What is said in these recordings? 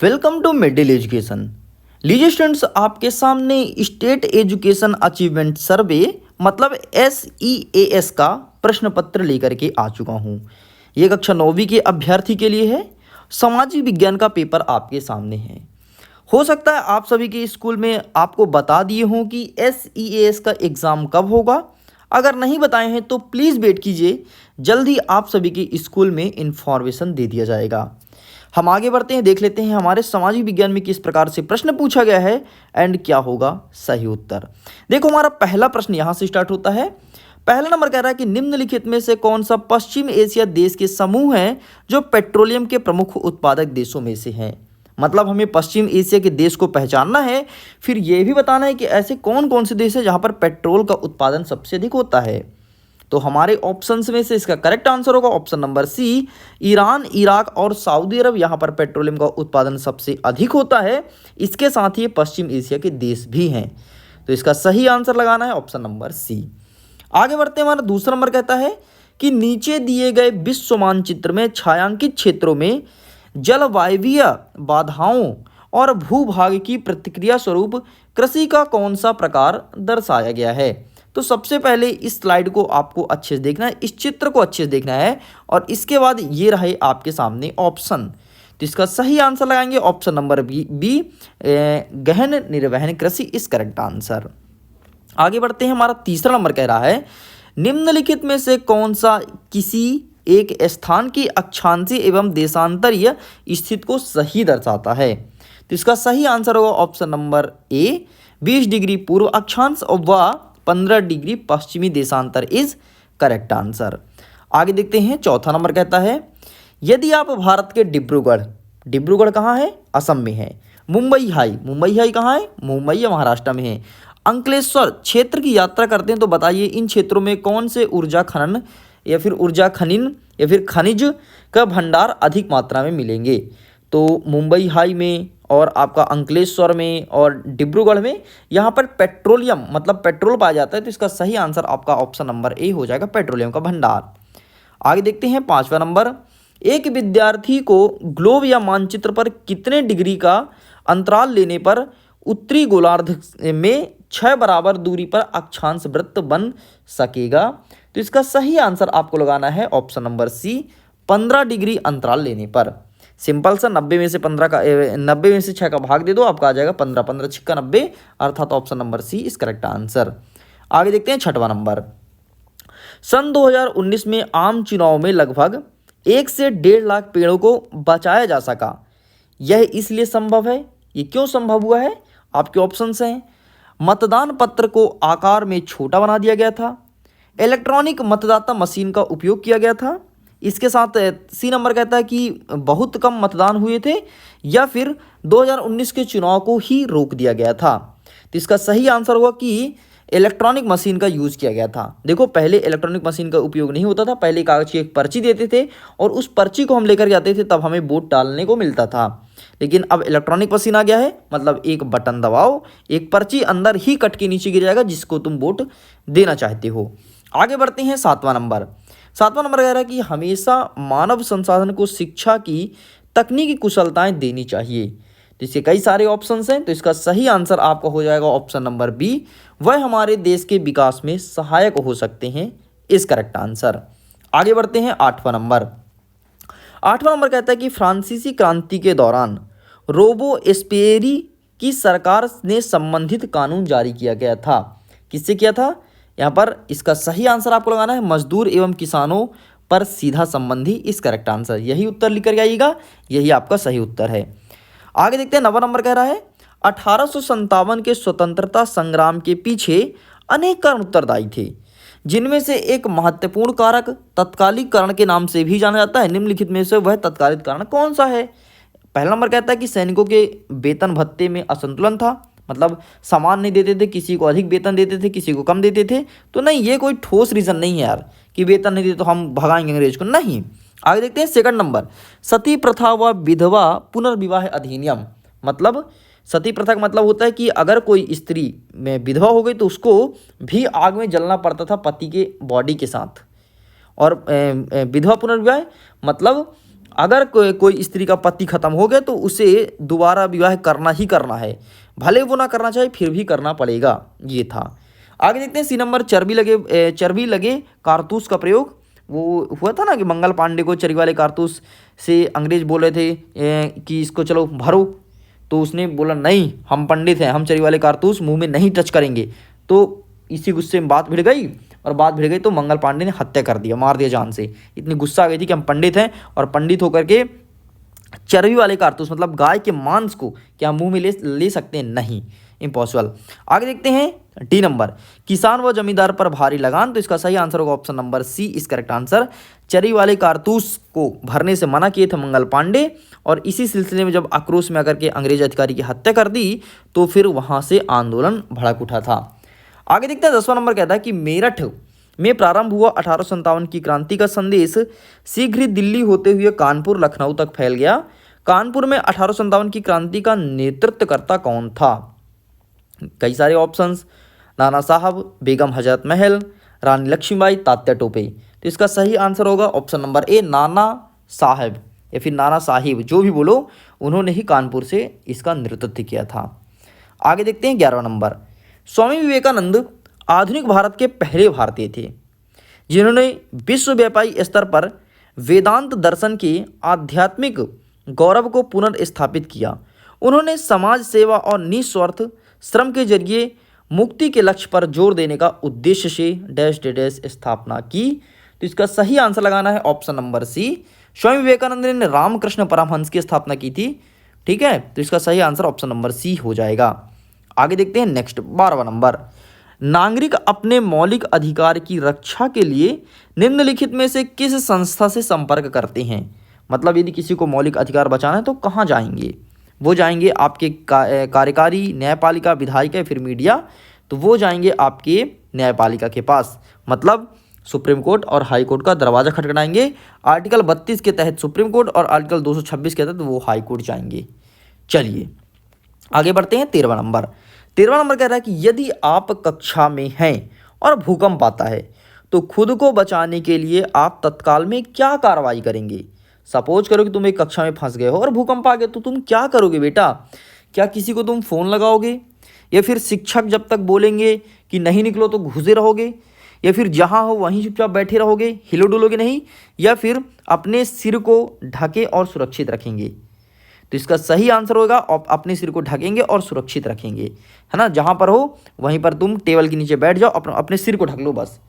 Welcome to middle education. लीजिए students, आपके सामने स्टेट एजुकेशन अचीवमेंट सर्वे मतलब SEAS का प्रश्न पत्र लेकर के आ चुका हूँ। ये कक्षा 9वीं के अभ्यर्थी के लिए है। सामाजिक विज्ञान का पेपर आपके सामने है। हो सकता है आप सभी के स्कूल में आपको बता दिए हों कि SEAS का एग्ज़ाम कब होगा। अगर नहीं बताए हैं तो प्लीज़ वेट कीजिए, जल्द ही आप सभी के स्कूल में इन्फॉर्मेशन दे दिया जाएगा। हम आगे बढ़ते हैं, देख लेते हैं हमारे सामाजिक विज्ञान में किस प्रकार से प्रश्न पूछा गया है एंड क्या होगा सही उत्तर। देखो, हमारा पहला प्रश्न यहाँ से स्टार्ट होता है। पहला नंबर कह रहा है कि निम्नलिखित में से कौन सा पश्चिम एशिया देश के समूह हैं जो पेट्रोलियम के प्रमुख उत्पादक देशों में से हैं। मतलब हमें पश्चिम एशिया के देश को पहचानना है, फिर यह भी बताना है कि ऐसे कौन कौन से देश हैं जहाँ पर पेट्रोल का उत्पादन सबसे अधिक होता है। तो हमारे ऑप्शंस में से इसका करेक्ट आंसर होगा option number C, Iran, Iraq और सऊदी अरब। यहाँ पर पेट्रोलियम का उत्पादन सबसे अधिक होता है। इसके साथ ही पश्चिम एशिया के देश भी हैं। तो इसका सही आंसर लगाना है ऑप्शन नंबर सी। आगे बढ़ते हैं, हमारा दूसरा नंबर कहता है कि नीचे दिए गए विश्व मानचित्र में छायांकित क्षेत्रों में जलवायवीय बाधाओं और भूभाग की प्रतिक्रिया स्वरूप कृषि का कौन सा प्रकार दर्शाया गया है। तो सबसे पहले इस स्लाइड को आपको अच्छे से देखना है, इस चित्र को अच्छे से देखना है और इसके बाद ये रहे आपके सामने ऑप्शन। तो इसका सही आंसर लगाएंगे ऑप्शन नंबर बी, गहन निर्वहन कृषि इस करेक्ट आंसर। आगे बढ़ते हैं, हमारा तीसरा नंबर कह रहा है निम्नलिखित में से कौन सा किसी एक स्थान की अक्षांशीय एवं देशांतरीय स्थिति को सही दर्शाता है। तो इसका सही आंसर होगा ऑप्शन नंबर ए, 20 डिग्री पूर्व अक्षांश और व 15 डिग्री पश्चिमी देशांतर इज करेक्ट आंसर। आगे देखते हैं, चौथा नंबर कहता है यदि आप भारत के डिब्रूगढ़ कहाँ है, असम में है। मुंबई हाई कहाँ है, मुंबई या महाराष्ट्र में है। अंकलेश्वर क्षेत्र की यात्रा करते हैं तो बताइए इन क्षेत्रों में कौन से ऊर्जा खनन या फिर खनिज का भंडार अधिक मात्रा में मिलेंगे। तो मुंबई हाई में और आपका अंकलेश्वर में और डिब्रूगढ़ में यहाँ पर पेट्रोलियम मतलब पेट्रोल पाया जाता है। तो इसका सही आंसर आपका ऑप्शन नंबर ए हो जाएगा, पेट्रोलियम का भंडार। आगे देखते हैं, पांचवा नंबर, एक विद्यार्थी को ग्लोब या मानचित्र पर कितने डिग्री का अंतराल लेने पर उत्तरी गोलार्ध में 6 बराबर दूरी पर अक्षांश वृत्त बन सकेगा। तो इसका सही आंसर आपको लगाना है ऑप्शन नंबर सी, 15 डिग्री अंतराल लेने पर। सिंपल सा 90 में से 6 का भाग दे दो, आपका आ जाएगा 15, 15 छिक्का 90, अर्थात ऑप्शन नंबर सी इस करेक्ट आंसर। आगे देखते हैं, छठवां नंबर, सन 2019 में आम चुनाव में लगभग 1 से 1.5 लाख पेड़ों को बचाया जा सका। यह इसलिए संभव है, ये क्यों संभव हुआ है। आपके ऑप्शंस हैं, मतदान पत्र को आकार में छोटा बना दिया गया था, इलेक्ट्रॉनिक मतदाता मशीन का उपयोग किया गया था, इसके साथ सी नंबर कहता है कि बहुत कम मतदान हुए थे, या फिर 2019 के चुनाव को ही रोक दिया गया था। तो इसका सही आंसर होगा कि इलेक्ट्रॉनिक मशीन का यूज़ किया गया था। देखो, पहले इलेक्ट्रॉनिक मशीन का उपयोग नहीं होता था, पहले कागज़ की एक पर्ची देते थे और उस पर्ची को हम लेकर जाते थे, तब हमें वोट डालने को मिलता था। लेकिन अब इलेक्ट्रॉनिक मशीन आ गया है, मतलब एक बटन दबाओ, एक पर्ची अंदर ही कट के नीचे गिर जाएगा जिसको तुम वोट देना चाहते हो। आगे बढ़ते हैं, सातवां नंबर कह रहा है कि हमेशा मानव संसाधन को शिक्षा की तकनीकी कुशलताएं देनी चाहिए। तो इसके कई सारे ऑप्शंस हैं, तो इसका सही आंसर आपका हो जाएगा ऑप्शन नंबर बी, वह हमारे देश के विकास में सहायक हो सकते हैं इस करेक्ट आंसर। आगे बढ़ते हैं, आठवां नंबर कहता है कि फ्रांसीसी क्रांति के दौरान रोबोस्पियरी की सरकार ने संबंधित कानून जारी किया गया था। किससे किया था। यहाँ पर इसका सही आंसर आपको लगाना है मजदूर एवं किसानों पर सीधा संबंधी इस करेक्ट आंसर। यही उत्तर लिख कर आइएगा, यही आपका सही उत्तर है। आगे देखते हैं, 9वां नंबर कह रहा है 1857 के स्वतंत्रता संग्राम के पीछे अनेक कारण उत्तरदायी थे, जिनमें से एक महत्वपूर्ण कारक तत्कालिक कारण के नाम से भी जाना जाता है। निम्नलिखित में से वह तत्कालिक कारण कौन सा है। पहला नंबर कहता है कि सैनिकों के वेतन भत्ते में असंतुलन था, मतलब समान नहीं देते थे, किसी को अधिक वेतन देते थे, किसी को कम देते थे। तो नहीं, ये कोई ठोस रीज़न नहीं है यार कि वेतन नहीं देते तो हम भगाएंगे अंग्रेज को, नहीं। आगे देखते हैं, सेकंड नंबर, सती प्रथा व विधवा पुनर्विवाह अधिनियम। मतलब सती प्रथा का मतलब होता है कि अगर कोई स्त्री में विधवा हो गई तो उसको भी आग में जलना पड़ता था पति के बॉडी के साथ। और विधवा पुनर्विवाह मतलब अगर कोई स्त्री का पति खत्म हो गया तो उसे दोबारा विवाह करना ही करना है, भले वो ना करना चाहे फिर भी करना पड़ेगा, ये था। आगे देखते हैं सी नंबर, चर्बी लगे कारतूस का प्रयोग। वो हुआ था ना कि मंगल पांडे को चर्बी वाले कारतूस से अंग्रेज बोले थे कि इसको चलो भरो, तो उसने बोला नहीं, हम पंडित हैं, हम चर्बी वाले कारतूस मुंह में नहीं टच करेंगे। तो इसी गुस्से में बात भिड़ गई, और बात भिड़ गई तो मंगल पांडे ने हत्या कर दिया, मार दिया जान से। इतनी गुस्सा आ गई थी कि हम पंडित हैं और पंडित होकर के चर्बी वाले कारतूस मतलब गाय के मांस को क्या मुंह में ले सकते हैं, नहीं, इम्पॉसिबल। आगे देखते हैं डी नंबर, किसान व जमींदार पर भारी लगान। तो इसका सही आंसर होगा ऑप्शन नंबर सी इस करेक्ट आंसर। चर्बी वाले कारतूस को भरने से मना किए थे मंगल पांडे, और इसी सिलसिले में जब आक्रोश में आकर के अंग्रेज अधिकारी की हत्या कर दी तो फिर वहां से आंदोलन भड़क उठा था। आगे देखते हैं 10वां नंबर कहता है कि मेरठ में प्रारंभ हुआ 1857 की क्रांति का संदेश शीघ्र ही दिल्ली होते हुए कानपुर लखनऊ तक फैल गया। कानपुर में 1857 की क्रांति का नेतृत्वकर्ता कौन था? कई सारे ऑप्शंस, नाना साहब, बेगम हजरत महल, रानी लक्ष्मीबाई, तात्या टोपे। तो इसका सही आंसर होगा ऑप्शन नंबर ए, नाना साहब या फिर नाना साहिब, जो भी बोलो, उन्होंने ही कानपुर से इसका नेतृत्व किया था। आगे देखते हैं 11वां नंबर, स्वामी विवेकानंद आधुनिक भारत के पहले भारतीय थे जिन्होंने विश्वव्यापी स्तर पर वेदांत दर्शन के आध्यात्मिक गौरव को पुनर्स्थापित किया। उन्होंने समाज सेवा और निस्वार्थ श्रम के जरिए मुक्ति के लक्ष्य पर जोर देने का उद्देश्य से डैश डैश स्थापना की। तो इसका सही आंसर लगाना है ऑप्शन नंबर सी, स्वामी विवेकानंद ने रामकृष्ण परमहंस की स्थापना की थी। ठीक है, तो इसका सही आंसर ऑप्शन नंबर सी हो जाएगा। आगे देखते हैं नेक्स्ट 12वां नंबर, नागरिक अपने मौलिक अधिकार की रक्षा के लिए निम्नलिखित में से किस संस्था से संपर्क करते हैं? मतलब यदि किसी को मौलिक अधिकार बचाना है तो कहाँ जाएंगे? वो जाएंगे आपके कार्यकारी, न्यायपालिका, विधायिका या फिर मीडिया। तो वो जाएंगे आपके न्यायपालिका के पास, मतलब सुप्रीम कोर्ट और हाई कोर्ट का दरवाज़ा खटखटाएंगे। आर्टिकल 32 के तहत सुप्रीम कोर्ट और आर्टिकल 226 के तहत वो हाई कोर्ट जाएंगे। चलिए आगे बढ़ते हैं 13वां नंबर। 13वां नंबर कह रहा है कि यदि आप कक्षा में हैं और भूकंप आता है तो खुद को बचाने के लिए आप तत्काल में क्या कार्रवाई करेंगे? सपोज करो कि तुम एक कक्षा में फंस गए हो और भूकंप आ गया, तो तुम क्या करोगे बेटा? क्या किसी को तुम फ़ोन लगाओगे, या फिर शिक्षक जब तक बोलेंगे कि नहीं निकलो तो घुसे रहोगे, या फिर जहाँ हो वहीं चुपचाप बैठे रहोगे, हिलो डुलोगे नहीं, या फिर अपने सिर को ढके और सुरक्षित रखेंगे? तो इसका सही आंसर होगा अपने सिर को ढकेंगे और सुरक्षित रखेंगे, है ना। जहाँ पर हो वहीं पर तुम टेबल के नीचे बैठ जाओ, अपने सिर को ढक लो बस।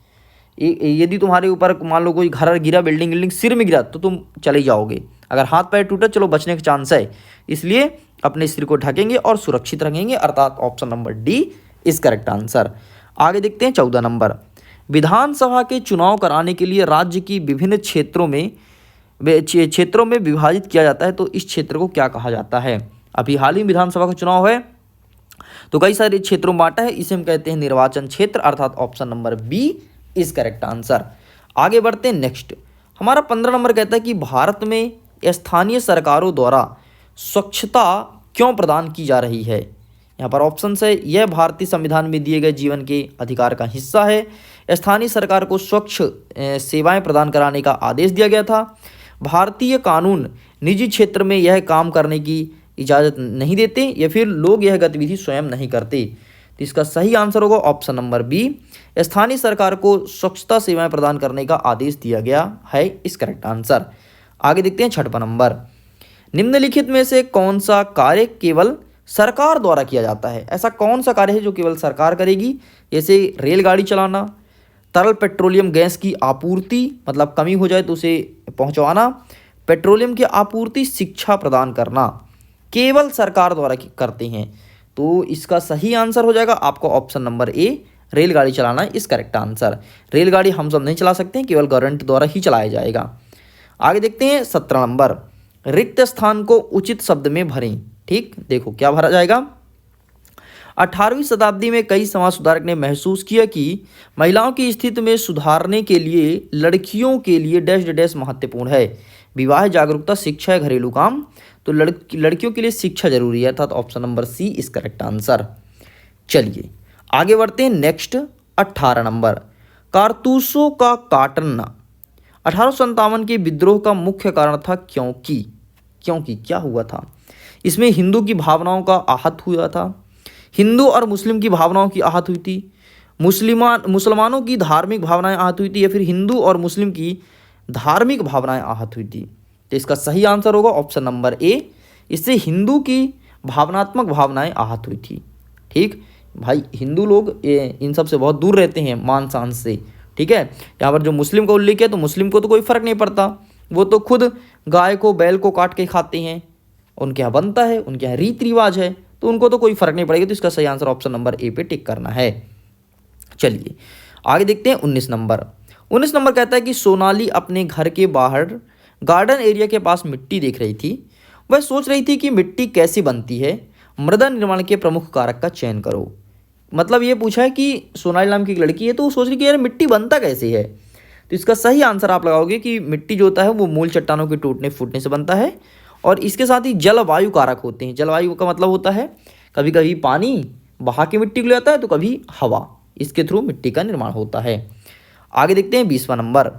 यदि तुम्हारे ऊपर मान लो कोई घर गिरा, बिल्डिंग सिर में गिरा, तो तुम चले जाओगे। अगर हाथ पैर टूटा, चलो बचने का चांस है, इसलिए अपने सिर को ढकेंगे और सुरक्षित रखेंगे, अर्थात option number D is correct answer. आगे देखते हैं 14 नंबर, विधानसभा के चुनाव कराने के लिए राज्य की विभिन्न क्षेत्रों में विभाजित किया जाता है, तो इस क्षेत्र को क्या कहा जाता है? अभी हाल ही विधानसभा का चुनाव है तो कई सारे क्षेत्रों में बांटा है, इसे हम कहते हैं निर्वाचन क्षेत्र, अर्थात option number B is correct answer. आगे बढ़ते हैं नेक्स्ट, हमारा 15 नंबर कहता है कि भारत में स्थानीय सरकारों द्वारा स्वच्छता क्यों प्रदान की जा रही है? यहाँ पर ऑप्शन है, यह भारतीय संविधान में दिए गए जीवन के अधिकार का हिस्सा है, स्थानीय सरकार को स्वच्छ सेवाएं प्रदान कराने का आदेश दिया गया था, भारतीय कानून निजी क्षेत्र में यह काम करने की इजाज़त नहीं देते, या फिर लोग यह गतिविधि स्वयं नहीं करते। तो इसका सही आंसर होगा ऑप्शन नंबर बी, स्थानीय सरकार को स्वच्छता सेवाएं प्रदान करने का आदेश दिया गया है इस करेक्ट आंसर। आगे देखते हैं 6वां नंबर, निम्नलिखित में से कौन सा कार्य केवल सरकार द्वारा किया जाता है? ऐसा कौन सा कार्य है जो केवल सरकार करेगी? जैसे रेलगाड़ी चलाना, तरल पेट्रोलियम गैस की आपूर्ति, मतलब कमी हो जाए तो उसे पहुंचवाना, पेट्रोलियम की आपूर्ति, शिक्षा प्रदान करना, केवल सरकार द्वारा करते हैं। तो इसका सही आंसर हो जाएगा आपको ऑप्शन नंबर ए, रेलगाड़ी चलाना इस करेक्ट आंसर। रेलगाड़ी हम सब नहीं चला सकते हैं, केवल गवर्नमेंट द्वारा ही चलाया जाएगा। आगे देखते हैं 17 नंबर, रिक्त स्थान को उचित शब्द में भरें। ठीक, देखो क्या भरा जाएगा। 18वीं शताब्दी में कई समाज सुधारक ने महसूस किया कि महिलाओं की स्थिति में सुधारने के लिए लड़कियों के लिए डैश डैश महत्वपूर्ण है, विवाह, जागरूकता, शिक्षा, घरेलू काम। तो लड़कियों के लिए शिक्षा जरूरी है, अर्थात ऑप्शन नंबर सी इस करेक्ट आंसर। चलिए आगे बढ़ते हैं नेक्स्ट 18 नंबर, कारतूसों का काटना 1857 के विद्रोह का मुख्य कारण था क्योंकि क्या हुआ था? इसमें हिंदू की भावनाओं का आहत हुआ था, हिंदू और मुस्लिम की भावनाओं की आहत हुई थी, मुसलमानों की धार्मिक भावनाएं आहत हुई थी, या फिर हिंदू और मुस्लिम की धार्मिक भावनाएं आहत हुई थी? तो इसका सही आंसर होगा ऑप्शन नंबर ए। इससे हिंदू की भावनात्मक भावनाएं आहत हुई थी। ठीक भाई, हिंदू लोग इन सब से बहुत दूर रहते हैं, मान शान से। ठीक है, यहाँ पर जो मुस्लिम का उल्लेख है तो मुस्लिम को तो कोई फर्क नहीं पड़ता, वो तो खुद गाय को बैल को काट के खाते हैं, उनके यहाँ बनता है, उनके यहाँ रीति रिवाज है, तो उनको तो कोई फर्क नहीं पड़ेगा। तो इसका सही आंसर ऑप्शन नंबर ए पे टिक करना है। चलिए आगे देखते हैं 19 नंबर। 19 नंबर कहता है कि सोनाली अपने घर के बाहर गार्डन एरिया के पास मिट्टी देख रही थी। वह सोच रही थी कि मिट्टी कैसी बनती है, मृदा निर्माण के प्रमुख कारक का चयन करो। मतलब ये पूछा है कि सोनाली नाम की एक लड़की है, तो वो सोच रही कि यार मिट्टी बनता कैसे है। तो इसका सही आंसर आप लगाओगे कि मिट्टी जो होता है वो मूल चट्टानों के टूटने फूटने से बनता है, और इसके साथ ही जलवायु कारक होते हैं। जलवायु का मतलब होता है कभी कभी पानी बहा के मिट्टी को ले आता है, तो कभी हवा, इसके थ्रू मिट्टी का निर्माण होता है। आगे देखते हैं 20वां नंबर।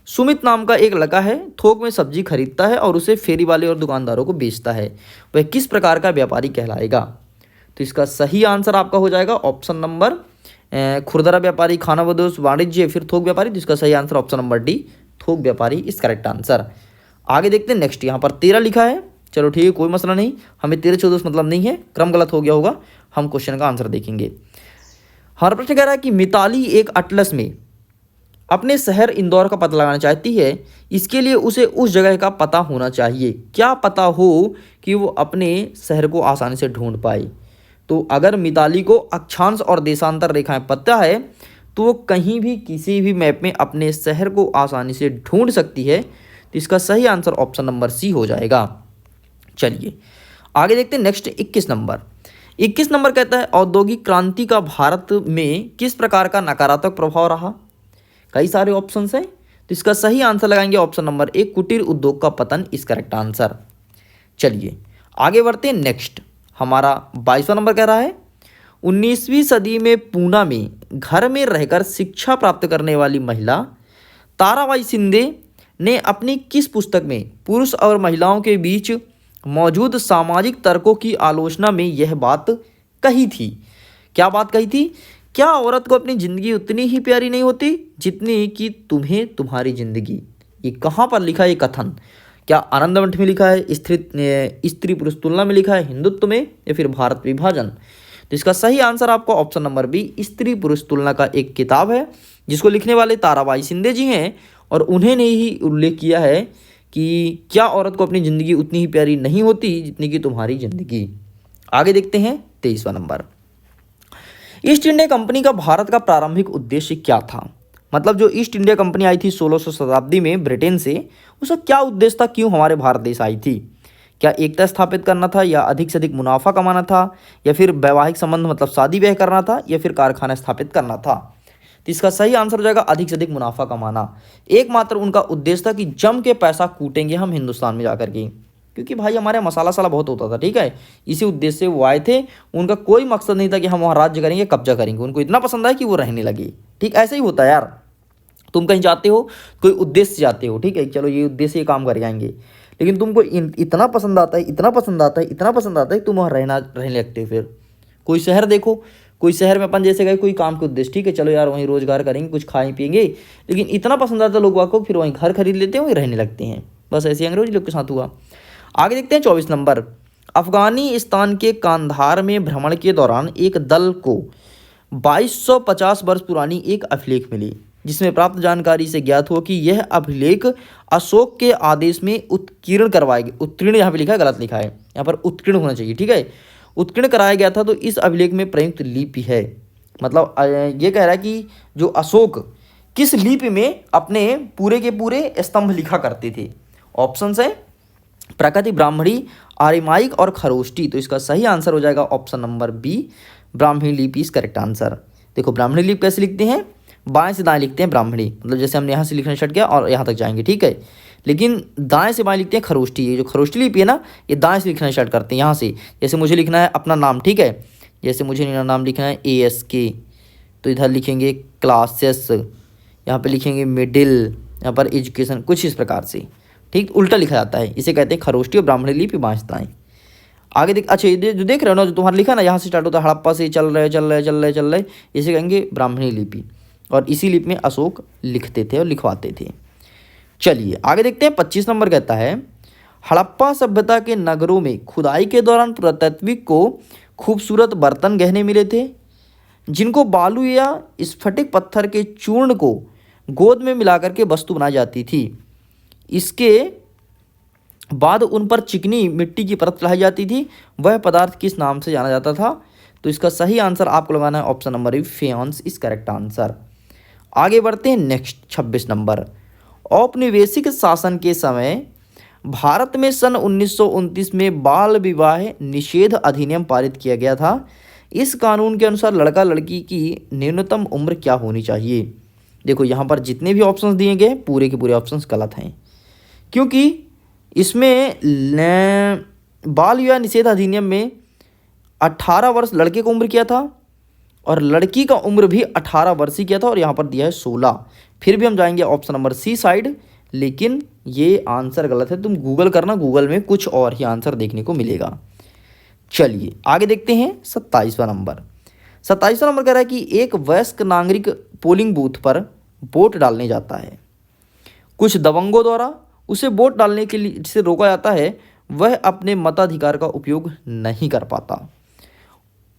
सुमित नाम का एक लड़का है, थोक में सब्जी खरीदता है और उसे फेरी वाले और दुकानदारों को बेचता है। वह किस प्रकार का व्यापारी कहलाएगा? तो इसका सही आंसर आपका हो जाएगा ऑप्शन नंबर खुरदरा व्यापारी, खाना बदोश, वाणिज्य, फिर थोक व्यापारी। तो इसका सही आंसर ऑप्शन नंबर डी, थोक व्यापारी इस करेक्ट आंसर। आगे देखते हैं नेक्स्ट। यहाँ पर 13 लिखा है, चलो ठीक है, कोई मसला नहीं, हमें 13 14 मतलब नहीं है, क्रम गलत हो गया होगा, हम क्वेश्चन का आंसर देखेंगे। हमारा प्रश्न कह रहा है कि मिताली एक अटलस में अपने शहर इंदौर का पता लगाना चाहती है। इसके लिए उसे उस जगह का पता होना चाहिए। क्या पता हो कि वो अपने शहर को आसानी से ढूंढ पाए? तो अगर मिताली को अक्षांश और देशांतर रेखाएं पता है तो वो कहीं भी किसी भी मैप में अपने शहर को आसानी से ढूंढ सकती है। तो इसका सही आंसर ऑप्शन नंबर सी हो जाएगा। चलिए आगे देखते हैं नेक्स्ट 21 नंबर। 21 नंबर कहता है औद्योगिक क्रांति का भारत में किस प्रकार का नकारात्मक प्रभाव रहा? कई सारे ऑप्शन हैं, तो इसका सही आंसर लगाएंगे ऑप्शन नंबर ए, कुटीर उद्योग का पतन इस करेक्ट आंसर। चलिए आगे बढ़ते हैं नेक्स्ट। हमारा 22वां नंबर कह रहा है 19वीं सदी में पूना में घर में रहकर शिक्षा प्राप्त करने वाली महिला ताराबाई शिंदे ने अपनी किस पुस्तक में पुरुष और महिलाओं के बीच मौजूद सामाजिक तर्कों की आलोचना में यह बात कही थी? क्या बात कही थी? क्या औरत को अपनी ज़िंदगी उतनी ही प्यारी नहीं होती जितनी कि तुम्हें तुम्हारी ज़िंदगी? ये कहाँ पर लिखा है ये कथन? क्या आनंदमठ में लिखा है, स्त्री पुरुष तुलना में लिखा है, हिंदुत्व में, या फिर भारत विभाजन? तो इसका सही आंसर आपको ऑप्शन नंबर बी, स्त्री पुरुष तुलना का एक किताब है जिसको लिखने वाले ताराबाई शिंदे जी हैं, और उन्हें ने ही उल्लेख किया है कि क्या औरत को अपनी ज़िंदगी उतनी ही प्यारी नहीं होती जितनी कि तुम्हारी ज़िंदगी। आगे देखते हैं 23वां नंबर। ईस्ट इंडिया कंपनी का भारत का प्रारंभिक उद्देश्य क्या था? मतलब जो ईस्ट इंडिया कंपनी आई थी 1600 शताब्दी में ब्रिटेन से, उसका क्या उद्देश्य था, क्यों हमारे भारत देश आई थी? क्या एकता स्थापित करना था, या अधिक से अधिक मुनाफा कमाना था, या फिर वैवाहिक संबंध मतलब शादी ब्याह करना था, या फिर कारखाना स्थापित करना था? तो इसका सही आंसर हो जाएगा अधिक से अधिक मुनाफा कमाना। एकमात्र उनका उद्देश्य था कि जम के पैसा कूटेंगे हम हिंदुस्तान में जाकर के, क्योंकि भाई हमारे मसाला साला बहुत होता था। ठीक है, इसी उद्देश्य से वो आए थे। उनका कोई मकसद नहीं था कि हम वहाँ राज्य करेंगे, कब्जा करेंगे। उनको इतना पसंद आया कि वो रहने लगे। ठीक, ऐसे ही होता है यार, तुम कहीं जाते हो कोई उद्देश्य से जाते हो, ठीक है, चलो ये उद्देश्य ये काम कर जाएंगे, लेकिन तुमको इतना पसंद आता है, इतना पसंद आता है, इतना पसंद आता है, तुम वहाँ रहने लगते हो। फिर कोई शहर देखो, कोई शहर में अपन जैसे गए कोई काम के उद्देश्य, ठीक है चलो यार वहीं रोजगार करेंगे, कुछ खाएं पिएंगे, लेकिन इतना पसंद आता है लोगों को, फिर वहीं घर खरीद लेते हैं, वहीं रहने लगते हैं। बस ऐसे अंग्रेजी लोग के साथ हुआ। आगे देखते हैं 24 नंबर। अफगानिस्तान के कांधार में भ्रमण के दौरान एक दल को 2250 वर्ष पुरानी एक अभिलेख मिली, जिसमें प्राप्त जानकारी से ज्ञात हुआ कि यह अभिलेख अशोक के आदेश में उत्कीर्ण करवाया गया। उत्कीर्ण यहाँ पे लिखा है, गलत लिखा है, यहाँ पर उत्कीर्ण होना चाहिए। ठीक है, उत्कीर्ण कराया गया था। तो इस अभिलेख में प्रयुक्त लिपि है, मतलब ये कह रहा है कि जो अशोक किस लिपि में अपने पूरे के पूरे स्तंभ लिखा करते थे। ऑप्शन है प्राकृतिक, ब्राह्मणी, आर्यमाइक और खरोष्टी। तो इसका सही आंसर हो जाएगा ऑप्शन नंबर बी, ब्राह्मणी लिपि इज करेक्ट आंसर। देखो ब्राह्मणी लिपि कैसे लिखते हैं, बाएं से दाएं लिखते हैं ब्राह्मणी, मतलब जैसे हमने यहाँ से लिखना स्टार्ट किया और यहाँ तक जाएंगे, ठीक है, लेकिन दाएं से बाएं लिखते हैं खरोष्टी। ये जो खरोष्टी लिपि है ना, ये दाएं से लिखना स्टार्ट करते हैं यहाँ से। जैसे मुझे लिखना है अपना नाम, ठीक है, जैसे मुझे मेरा नाम लिखना है ASK, तो इधर लिखेंगे क्लासेस, यहाँ पे लिखेंगे मिडिल, यहाँ पर एजुकेशन कुछ इस प्रकार से, ठीक, उल्टा लिखा जाता है, इसे कहते हैं खरोष्टी और ब्राह्मणी लिपि बांसताएं। आगे देख, अच्छा ये जो देख रहे हो ना, जो तुम्हारा लिखा ना, यहाँ से स्टार्ट होता है, हड़प्पा से चल रहे, इसे कहेंगे ब्राह्मणी लिपि, और इसी लिपि में अशोक लिखते थे और लिखवाते थे। चलिए आगे देखते हैं। 25 नंबर कहता है, हड़प्पा सभ्यता के नगरों में खुदाई के दौरान पुरातत्विक को खूबसूरत बर्तन गहने मिले थे, जिनको बालू या स्फटिक पत्थर के चूर्ण को गोद में मिलाकर के वस्तु बनाई जाती थी। इसके बाद उन पर चिकनी मिट्टी की परत चढ़ाई जाती थी। वह पदार्थ किस नाम से जाना जाता था? तो इसका सही आंसर आपको लगाना है option number B, faience is correct answer. आगे बढ़ते हैं नेक्स्ट 26 नंबर। औपनिवेशिक शासन के समय भारत में सन 1929 में बाल विवाह निषेध अधिनियम पारित किया गया था। इस कानून के अनुसार लड़का लड़की की न्यूनतम उम्र क्या होनी चाहिए? देखो यहाँ पर जितने भी ऑप्शंस दिए गए पूरे के पूरे ऑप्शंस गलत हैं, क्योंकि इसमें बाल विवाह निषेध अधिनियम में 18 वर्ष लड़के को उम्र किया था और लड़की का उम्र भी 18 वर्ष ही किया था, और यहाँ पर दिया है 16। फिर भी हम जाएंगे ऑप्शन नंबर सी साइड, लेकिन ये आंसर गलत है। तुम गूगल करना, गूगल में कुछ और ही आंसर देखने को मिलेगा। चलिए आगे देखते हैं 27वां नंबर। 27वां नंबर कह रहा है कि एक वयस्क नागरिक पोलिंग बूथ पर वोट डालने जाता है। कुछ दबंगों द्वारा उसे वोट डालने के लिए जिसे रोका जाता है, वह अपने मताधिकार का उपयोग नहीं कर पाता।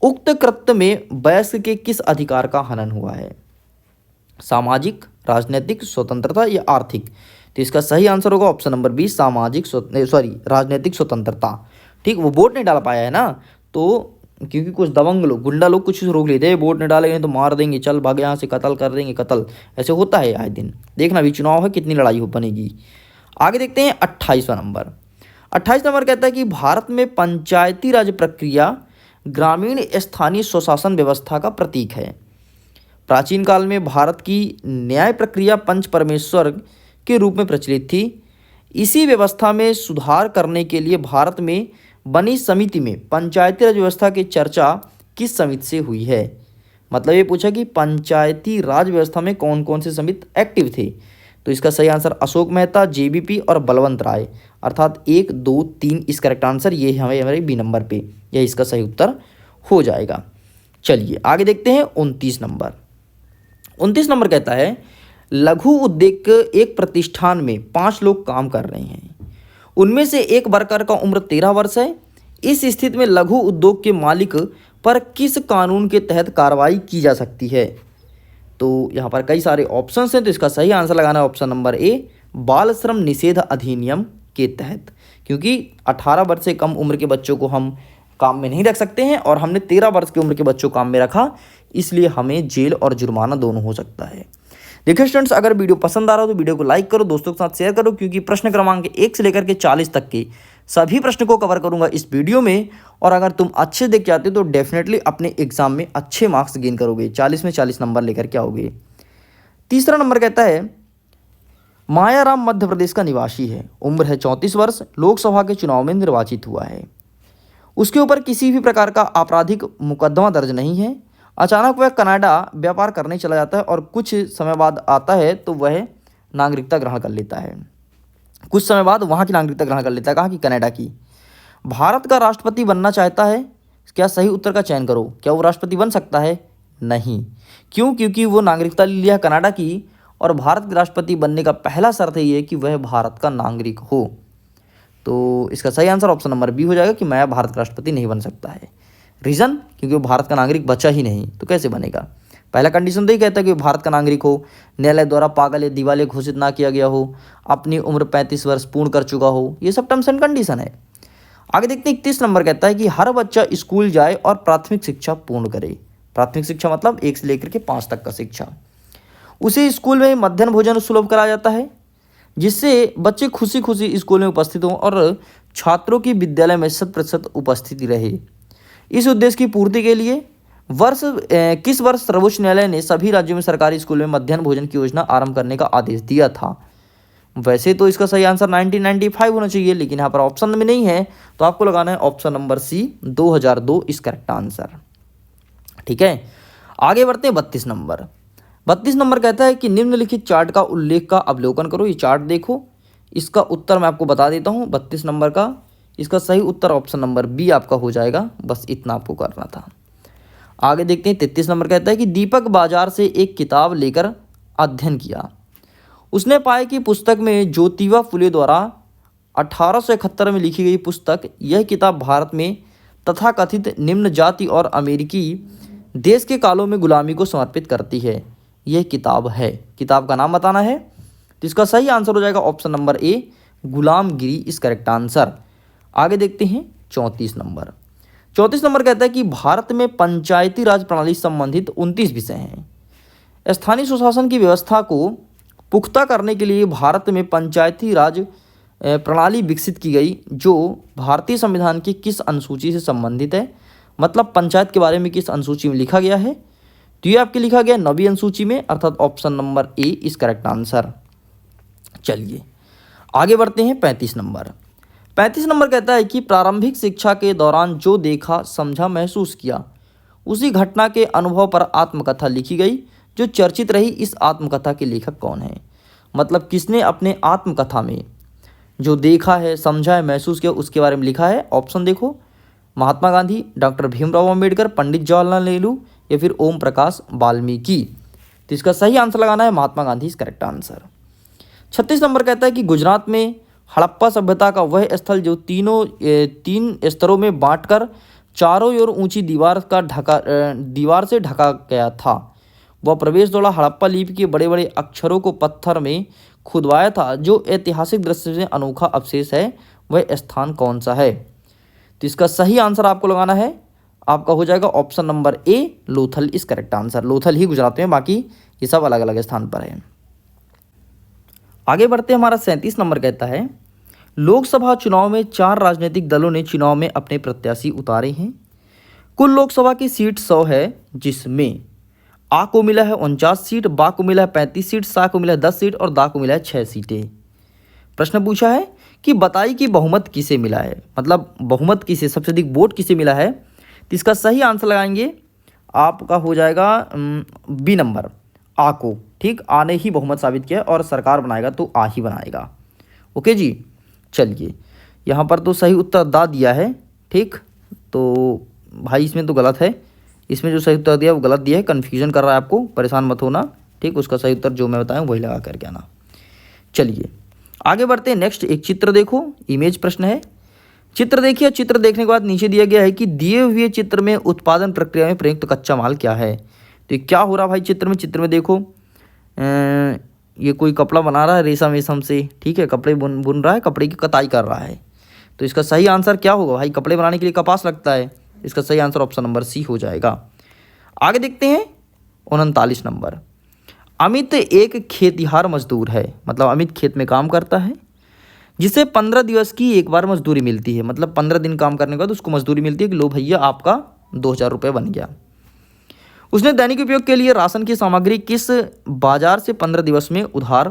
उक्त कृत्य में वयस्क के किस अधिकार का हनन हुआ है? सामाजिक, राजनीतिक, स्वतंत्रता या आर्थिक? तो इसका सही आंसर होगा ऑप्शन नंबर बी, राजनीतिक स्वतंत्रता। ठीक, वो वोट नहीं डाल पाया है ना, तो क्योंकि कुछ दबंग लोग, गुंडा लोग कुछ रोक लेते हैं, वोट नहीं डालेंगे तो मार देंगे, चल भाग यहाँ से, कत्ल कर देंगे, कत्ल ऐसे होता है आए दिन। देखना भी चुनाव है, कितनी लड़ाई हो बनेगी। आगे देखते हैं 28वां नंबर। 28 नंबर कहता है कि भारत में पंचायती राज प्रक्रिया ग्रामीण स्थानीय स्वशासन व्यवस्था का प्रतीक है। प्राचीन काल में भारत की न्याय प्रक्रिया पंच परमेश्वर के रूप में प्रचलित थी। इसी व्यवस्था में सुधार करने के लिए भारत में बनी समिति में पंचायती राज व्यवस्था की चर्चा किस समिति से हुई है? मतलब ये पूछा कि पंचायती राज व्यवस्था में कौन कौन से समिति एक्टिव थे। तो इसका सही आंसर अशोक मेहता, जेबीपी और बलवंत राय, अर्थात 1, 2, 3 इस करेक्ट आंसर ये हमारे बी नंबर पे, यह इसका सही उत्तर हो जाएगा। चलिए आगे देखते हैं 29 नंबर। 29 नंबर कहता है, लघु उद्योग एक प्रतिष्ठान में 5 लोग काम कर रहे हैं। उनमें से एक वर्कर का उम्र 13 वर्ष है। इस स्थिति में लघु उद्योग के मालिक पर किस कानून के तहत कार्रवाई की जा सकती है? तो यहाँ पर कई सारे ऑप्शंस हैं, तो इसका सही आंसर लगाना है ऑप्शन नंबर ए, बाल श्रम निषेध अधिनियम के तहत, क्योंकि 18 वर्ष से कम उम्र के बच्चों को हम काम में नहीं रख सकते हैं, और हमने 13 वर्ष की उम्र के बच्चों को काम में रखा, इसलिए हमें जेल और जुर्माना दोनों हो सकता है। देखिए स्टूडेंट्स, अगर वीडियो पसंद आ रहा हो तो वीडियो को लाइक करो, दोस्तों के साथ शेयर करो, क्योंकि प्रश्न क्रमांक 1 से लेकर के 40 तक के सभी प्रश्न को कवर करूंगा इस वीडियो में। और अगर तुम अच्छे देख के आते हो तो डेफिनेटली अपने एग्जाम में अच्छे मार्क्स गेन करोगे, 40 में 40 नंबर लेकर के आओगे। तीसरा नंबर कहता है, मायाराम मध्य प्रदेश का निवासी है, उम्र है 34 वर्ष, लोकसभा के चुनाव में निर्वाचित हुआ है। उसके ऊपर किसी भी प्रकार का आपराधिक मुकदमा दर्ज नहीं है। अचानक वह कनाडा व्यापार करने चला जाता है और कुछ समय बाद आता है तो वह नागरिकता ग्रहण कर लेता है। कुछ समय बाद वहाँ की नागरिकता ग्रहण कर लेता है, कहाँ की? कनाडा की। भारत का राष्ट्रपति बनना चाहता है। क्या सही उत्तर का चयन करो, क्या वो राष्ट्रपति बन सकता है? नहीं। क्यों? क्योंकि वो नागरिकता ले लिया कनाडा की, और भारत के राष्ट्रपति बनने का पहला शर्त ये है कि वह भारत का नागरिक हो। तो इसका सही आंसर ऑप्शन नंबर बी हो जाएगा कि मैं भारत का राष्ट्रपति नहीं बन सकता है। रीज़न? क्योंकि वो भारत का नागरिक बचा ही नहीं, तो कैसे बनेगा? पहला कंडीशन तो ये कहता है कि भारत का नागरिक हो, न्यायालय द्वारा पागल या दिवालिया घोषित ना किया गया हो, अपनी उम्र 35 वर्ष पूर्ण कर चुका हो, ये सब टर्म्स एंड कंडीशन है। आगे देखते हैं 31 नंबर कहता है कि हर बच्चा स्कूल जाए और प्राथमिक शिक्षा पूर्ण करे। प्राथमिक शिक्षा मतलब 1 से लेकर के 5 तक का शिक्षा। उसे स्कूल में मध्याह्न भोजन सुलभ कराया जाता है, जिससे बच्चे खुशी खुशी स्कूल में उपस्थित हों और छात्रों की विद्यालय में 100% उपस्थिति रहे। इस उद्देश्य की पूर्ति के लिए किस वर्ष सर्वोच्च न्यायालय ने सभी राज्यों में सरकारी स्कूल में मध्याह्न भोजन की योजना आरंभ करने का आदेश दिया था? वैसे तो इसका सही आंसर 1995 होना चाहिए, लेकिन यहाँ पर ऑप्शन में नहीं है, तो आपको लगाना है ऑप्शन नंबर सी, 2002 इस करेक्ट आंसर। ठीक है, आगे बढ़ते हैं 32 नंबर। 32 नंबर कहता है कि निम्नलिखित चार्ट का उल्लेख का अवलोकन करो। ये चार्ट देखो, इसका उत्तर मैं आपको बता देता हूँ 32 नंबर का। इसका सही उत्तर ऑप्शन नंबर बी आपका हो जाएगा। बस इतना आपको करना था। आगे देखते हैं 33 नंबर कहता है कि दीपक बाजार से एक किताब लेकर अध्ययन किया। उसने पाया कि पुस्तक में ज्योतिबा फुले द्वारा 1871 में लिखी गई पुस्तक, यह किताब भारत में तथाकथित निम्न जाति और अमेरिकी देश के कालों में गुलामी को समर्पित करती है। यह किताब है, किताब का नाम बताना है। तो इसका सही आंसर हो जाएगा ऑप्शन नंबर ए, गुलामगिरी इस करेक्ट आंसर। आगे देखते हैं 34 नंबर। 34 नंबर कहता है कि भारत में पंचायती राज प्रणाली संबंधित 29 विषय हैं। स्थानीय सुशासन की व्यवस्था को पुख्ता करने के लिए भारत में पंचायती राज प्रणाली विकसित की गई, जो भारतीय संविधान की किस अनुसूची से संबंधित है। मतलब पंचायत के बारे में किस अनुसूची में लिखा गया है। तो ये आपके लिखा गया 9वीं अनुसूची में, अर्थात ऑप्शन नंबर ए इस करेक्ट आंसर। चलिए आगे बढ़ते हैं 35 नंबर। 35 नंबर कहता है कि प्रारंभिक शिक्षा के दौरान जो देखा, समझा, महसूस किया, उसी घटना के अनुभव पर आत्मकथा लिखी गई। जो चर्चित रही, इस आत्मकथा के लेखक कौन है। मतलब किसने अपने आत्मकथा में जो देखा है, समझा है, महसूस किया, उसके बारे में लिखा है। ऑप्शन देखो, महात्मा गांधी, डॉक्टर भीमराव अंबेडकर, पंडित जवाहरलाल नेहरू या फिर ओम प्रकाश वाल्मीकि। तो इसका सही आंसर लगाना है महात्मा गांधी इस करेक्ट आंसर। 36 नंबर कहता है कि गुजरात में हड़प्पा सभ्यता का वह स्थल जो तीन स्तरों में बांटकर चारों ओर ऊंची दीवार से ढका गया था, वह प्रवेश द्वार हड़प्पा लिपि के बड़े बड़े अक्षरों को पत्थर में खुदवाया था, जो ऐतिहासिक दृष्टि से अनोखा अवशेष है, वह स्थान कौन सा है। तो इसका सही आंसर आपको लगाना है, आपका हो जाएगा ऑप्शन नंबर ए, लोथल इस करेक्ट आंसर। लोथल ही गुजरात में, बाकी ये सब अलग अलग स्थान पर है। आगे बढ़ते हमारा 37 नंबर कहता है लोकसभा चुनाव में 4 राजनीतिक दलों ने चुनाव में अपने प्रत्याशी उतारे हैं। कुल लोकसभा की सीट 100 है, जिसमें आ को मिला है 49 सीट, बा को मिला है 35 सीट, सा को मिला है 10 सीट और दा को मिला है 6 सीटें। प्रश्न पूछा है कि बताइए कि बहुमत किसे मिला है। मतलब बहुमत किसे, सबसे अधिक वोट किसे मिला है। तो इसका सही आंसर लगाएंगे, आपका हो जाएगा बी नंबर, आ को। ठीक, आ ने ही बहुमत साबित किया और सरकार बनाएगा तो आ ही बनाएगा। ओके जी। चलिए यहाँ पर तो सही उत्तर दा दिया है। ठीक, तो भाई इसमें तो गलत है, इसमें जो सही उत्तर दिया वो गलत दिया है, कन्फ्यूजन कर रहा है आपको, परेशान मत होना। ठीक, उसका सही उत्तर जो मैं बताऊँ वही लगा करके आना। चलिए आगे बढ़ते हैं। नेक्स्ट एक चित्र देखो, इमेज प्रश्न है। चित्र देखिए, चित्र देखने के बाद नीचे दिया गया है कि दिए हुए चित्र में उत्पादन प्रक्रिया में प्रयुक्त कच्चा माल क्या है। तो क्या हो रहा भाई चित्र में देखो, ये कोई कपड़ा बना रहा है रेशम से। ठीक है, कपड़े बुन रहा है, कपड़े की कताई कर रहा है। तो इसका सही आंसर क्या होगा भाई, कपड़े बनाने के लिए कपास लगता है। इसका सही आंसर ऑप्शन नंबर सी हो जाएगा। आगे देखते हैं 39 नंबर। अमित एक खेतिहार मजदूर है। मतलब अमित खेत में काम करता है, जिसे 15 दिवस की एक बार मजदूरी मिलती है। मतलब 15 दिन काम करने के बाद उसको मजदूरी मिलती है कि लो भैया आपका 2000 रुपये बन गया। उसने दैनिक उपयोग के लिए राशन की सामग्री किस बाजार से 15 दिवस में उधार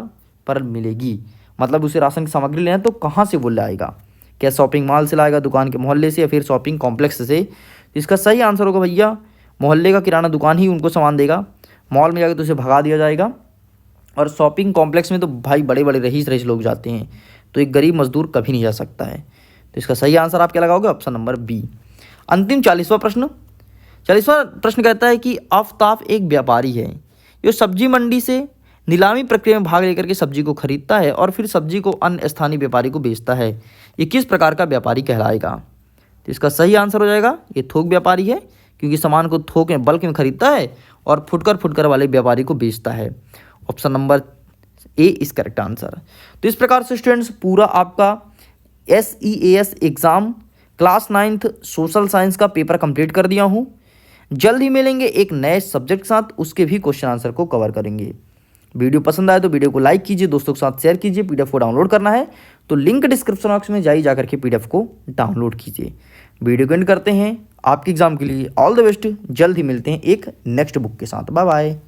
पर मिलेगी। मतलब उसे राशन की सामग्री लेना तो कहाँ से वो लाएगा, क्या शॉपिंग मॉल से लाएगा, दुकान के मोहल्ले से, या फिर शॉपिंग कॉम्प्लेक्स से। इसका सही आंसर होगा भैया मोहल्ले का किराना दुकान ही उनको सामान देगा। मॉल में जाकर तो उसे भगा दिया जाएगा, और शॉपिंग कॉम्प्लेक्स में तो भाई बड़े बड़े रईस लोग जाते हैं, तो एक गरीब मजदूर कभी नहीं जा सकता है। तो इसका सही आंसर आप क्या लगाओगे, ऑप्शन नंबर बी। अंतिम 40वां प्रश्न। 40वां प्रश्न कहता है कि आफताब एक व्यापारी है जो सब्जी मंडी से नीलामी प्रक्रिया में भाग लेकर के सब्जी को खरीदता है और फिर सब्जी को अन्य स्थानीय व्यापारी को बेचता है। ये किस प्रकार का व्यापारी कहलाएगा। तो इसका सही आंसर हो जाएगा, ये थोक व्यापारी है, क्योंकि सामान को थोक में बल्क में खरीदता है और फुटकर वाले व्यापारी को बेचता है। ऑप्शन नंबर ए इस करेक्ट आंसर। तो इस प्रकार से स्टूडेंट्स पूरा आपका SEAS exam class 9th social science का पेपर कंप्लीट कर दिया हूँ। जल्द ही मिलेंगे एक नए सब्जेक्ट के साथ, उसके भी क्वेश्चन आंसर को कवर करेंगे। वीडियो पसंद आए तो वीडियो को लाइक कीजिए, दोस्तों के साथ शेयर कीजिए। PDF को डाउनलोड करना है तो लिंक डिस्क्रिप्शन बॉक्स में जाकर के PDF को डाउनलोड कीजिए। वीडियो को एंड करते हैं। आपके एग्जाम के लिए ऑल द बेस्ट। जल्द ही मिलते हैं एक नेक्स्ट बुक के साथ। Bye bye.